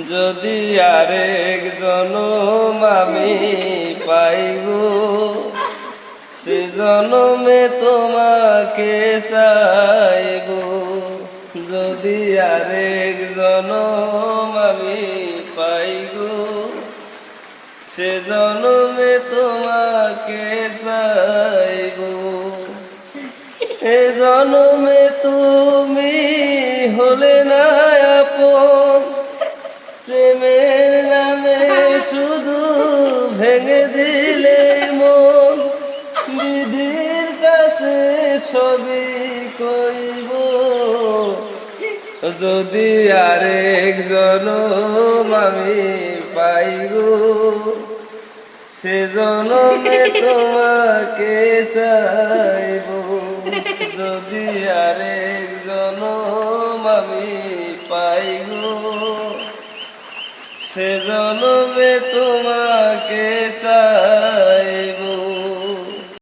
যদি আরেক জনম আমি পাই গো, সে জনমে তোমাকে চাইব। যদি আরেক জনম আমি পাই গো, সে জনমে তোমাকে চাইব। এ জনমে তুমি হলে না আপন, প্রেমের নামে শুধু ভেঙে দিলে মন। বিধির কাছে সবই কইব, যদি আরেক জনম আমি পাই গো, সে জনমে তোমাকে চাইব। যদি আরেক জনম আমি পাই গো, সে জনমে তোমাকে চাইব।